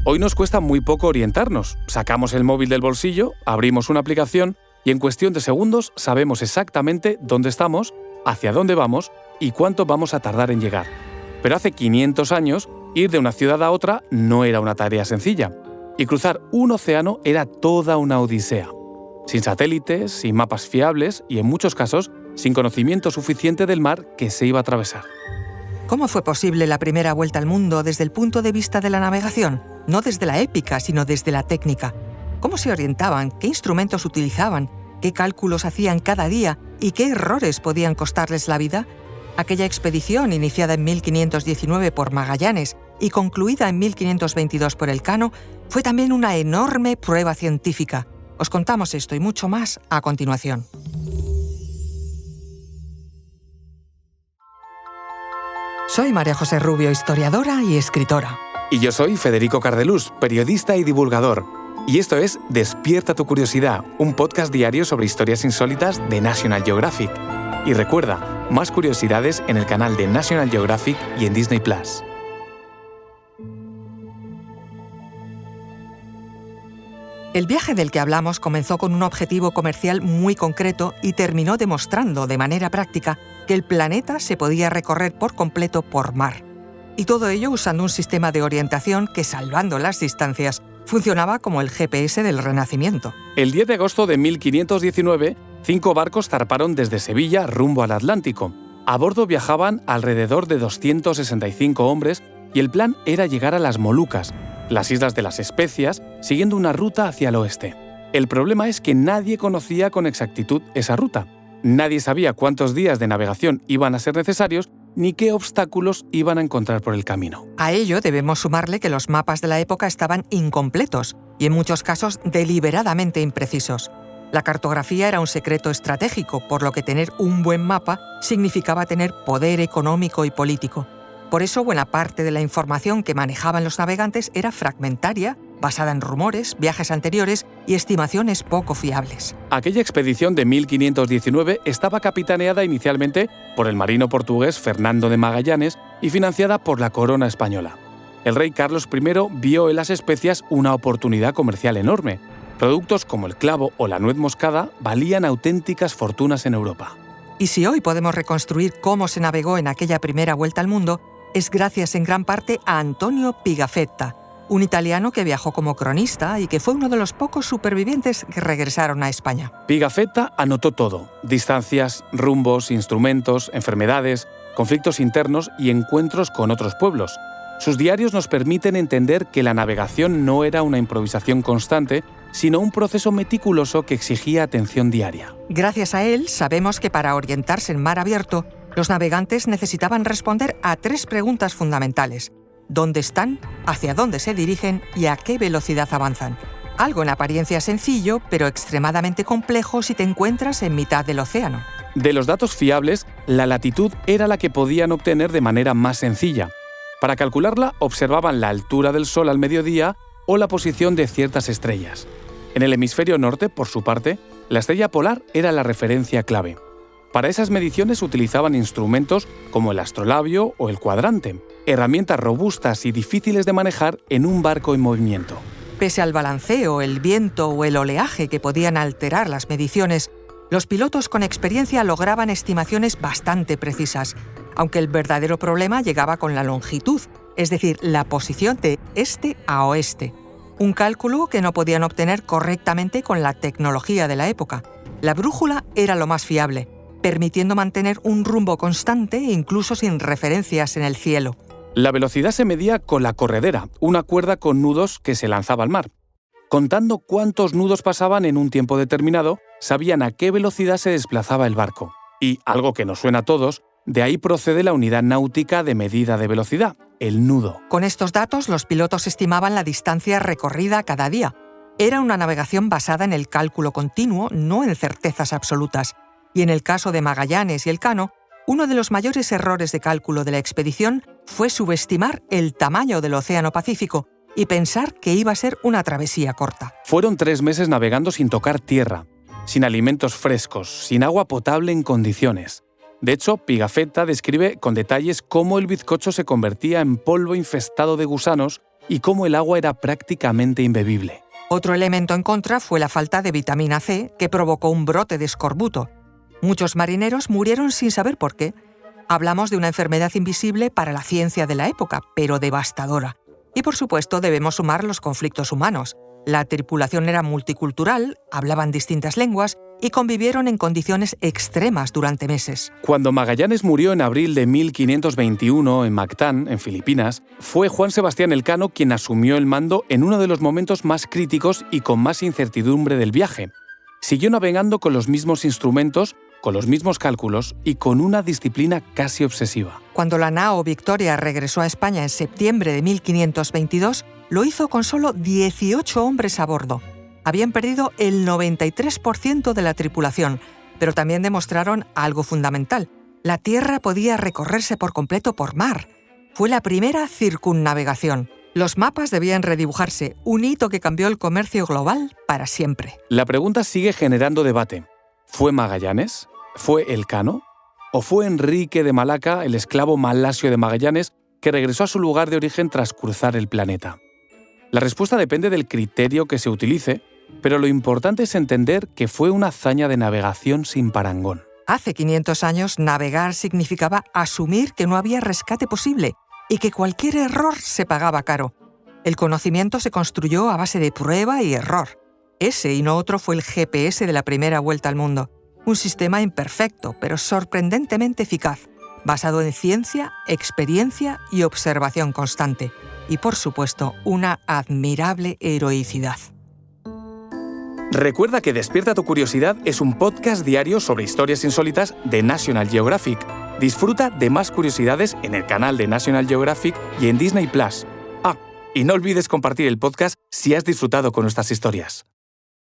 Hoy nos cuesta muy poco orientarnos. Sacamos el móvil del bolsillo, abrimos una aplicación y en cuestión de segundos sabemos exactamente dónde estamos, hacia dónde vamos y cuánto vamos a tardar en llegar. Pero hace 500 años, ir de una ciudad a otra no era una tarea sencilla. Y cruzar un océano era toda una odisea. Sin satélites, sin mapas fiables y, en muchos casos, sin conocimiento suficiente del mar que se iba a atravesar. ¿Cómo fue posible la primera vuelta al mundo desde el punto de vista de la navegación? No desde la épica, sino desde la técnica. ¿Cómo se orientaban? ¿Qué instrumentos utilizaban? ¿Qué cálculos hacían cada día? ¿Y qué errores podían costarles la vida? Aquella expedición, iniciada en 1519 por Magallanes y concluida en 1522 por Elcano, fue también una enorme prueba científica. Os contamos esto y mucho más a continuación. Soy María José Rubio, historiadora y escritora. Y yo soy Federico Cardelús, periodista y divulgador. Y esto es Despierta tu curiosidad, un podcast diario sobre historias insólitas de National Geographic. Y recuerda, más curiosidades en el canal de National Geographic y en Disney+. El viaje del que hablamos comenzó con un objetivo comercial muy concreto y terminó demostrando de manera práctica que el planeta se podía recorrer por completo por mar. Y todo ello usando un sistema de orientación que, salvando las distancias, funcionaba como el GPS del Renacimiento. El 10 de agosto de 1519, 5 barcos zarparon desde Sevilla rumbo al Atlántico. A bordo viajaban alrededor de 265 hombres y el plan era llegar a las Molucas, las Islas de las Especias, siguiendo una ruta hacia el oeste. El problema es que nadie conocía con exactitud esa ruta. Nadie sabía cuántos días de navegación iban a ser necesarios ni qué obstáculos iban a encontrar por el camino. A ello debemos sumarle que los mapas de la época estaban incompletos y en muchos casos deliberadamente imprecisos. La cartografía era un secreto estratégico, por lo que tener un buen mapa significaba tener poder económico y político. Por eso, buena parte de la información que manejaban los navegantes era fragmentaria, basada en rumores, viajes anteriores y estimaciones poco fiables. Aquella expedición de 1519 estaba capitaneada inicialmente por el marino portugués Fernando de Magallanes y financiada por la corona española. El rey Carlos I vio en las especias una oportunidad comercial enorme. Productos como el clavo o la nuez moscada valían auténticas fortunas en Europa. Y si hoy podemos reconstruir cómo se navegó en aquella primera vuelta al mundo, es gracias en gran parte a Antonio Pigafetta, un italiano que viajó como cronista y que fue uno de los pocos supervivientes que regresaron a España. Pigafetta anotó todo: distancias, rumbos, instrumentos, enfermedades, conflictos internos y encuentros con otros pueblos. Sus diarios nos permiten entender que la navegación no era una improvisación constante, sino un proceso meticuloso que exigía atención diaria. Gracias a él, sabemos que para orientarse en mar abierto, los navegantes necesitaban responder a 3 preguntas fundamentales: ¿dónde están?, ¿hacia dónde se dirigen? ¿Y a qué velocidad avanzan? Algo en apariencia sencillo, pero extremadamente complejo si te encuentras en mitad del océano. De los datos fiables, la latitud era la que podían obtener de manera más sencilla. Para calcularla, observaban la altura del Sol al mediodía o la posición de ciertas estrellas. En el hemisferio norte, por su parte, la estrella polar era la referencia clave. Para esas mediciones utilizaban instrumentos como el astrolabio o el cuadrante, herramientas robustas y difíciles de manejar en un barco en movimiento. Pese al balanceo, el viento o el oleaje que podían alterar las mediciones, los pilotos con experiencia lograban estimaciones bastante precisas, aunque el verdadero problema llegaba con la longitud, es decir, la posición de este a oeste. Un cálculo que no podían obtener correctamente con la tecnología de la época. La brújula era lo más fiable, permitiendo mantener un rumbo constante incluso sin referencias en el cielo. La velocidad se medía con la corredera, una cuerda con nudos que se lanzaba al mar. Contando cuántos nudos pasaban en un tiempo determinado, sabían a qué velocidad se desplazaba el barco. Y, algo que nos suena a todos, de ahí procede la unidad náutica de medida de velocidad, el nudo. Con estos datos, los pilotos estimaban la distancia recorrida cada día. Era una navegación basada en el cálculo continuo, no en certezas absolutas. Y en el caso de Magallanes y Elcano, uno de los mayores errores de cálculo de la expedición fue subestimar el tamaño del Océano Pacífico y pensar que iba a ser una travesía corta. Fueron 3 meses navegando sin tocar tierra, sin alimentos frescos, sin agua potable en condiciones. De hecho, Pigafetta describe con detalles cómo el bizcocho se convertía en polvo infestado de gusanos y cómo el agua era prácticamente imbebible. Otro elemento en contra fue la falta de vitamina C, que provocó un brote de escorbuto. Muchos marineros murieron sin saber por qué. Hablamos de una enfermedad invisible para la ciencia de la época, pero devastadora. Y por supuesto debemos sumar los conflictos humanos. La tripulación era multicultural, hablaban distintas lenguas y convivieron en condiciones extremas durante meses. Cuando Magallanes murió en abril de 1521 en Mactán, en Filipinas, fue Juan Sebastián Elcano quien asumió el mando en uno de los momentos más críticos y con más incertidumbre del viaje. Siguió navegando con los mismos instrumentos, con los mismos cálculos y con una disciplina casi obsesiva. Cuando la nao Victoria regresó a España en septiembre de 1522, lo hizo con solo 18 hombres a bordo. Habían perdido el 93% de la tripulación, pero también demostraron algo fundamental. La Tierra podía recorrerse por completo por mar. Fue la primera circunnavegación. Los mapas debían redibujarse, un hito que cambió el comercio global para siempre. La pregunta sigue generando debate. ¿Fue Magallanes? ¿Fue Elcano? ¿O fue Enrique de Malaca, el esclavo malasio de Magallanes, que regresó a su lugar de origen tras cruzar el planeta? La respuesta depende del criterio que se utilice, pero lo importante es entender que fue una hazaña de navegación sin parangón. Hace 500 años, navegar significaba asumir que no había rescate posible y que cualquier error se pagaba caro. El conocimiento se construyó a base de prueba y error. Ese y no otro fue el GPS de la primera vuelta al mundo. Un sistema imperfecto, pero sorprendentemente eficaz, basado en ciencia, experiencia y observación constante. Y, por supuesto, una admirable heroicidad. Recuerda que Despierta tu Curiosidad es un podcast diario sobre historias insólitas de National Geographic. Disfruta de más curiosidades en el canal de National Geographic y en Disney+. Y no olvides compartir el podcast si has disfrutado con nuestras historias.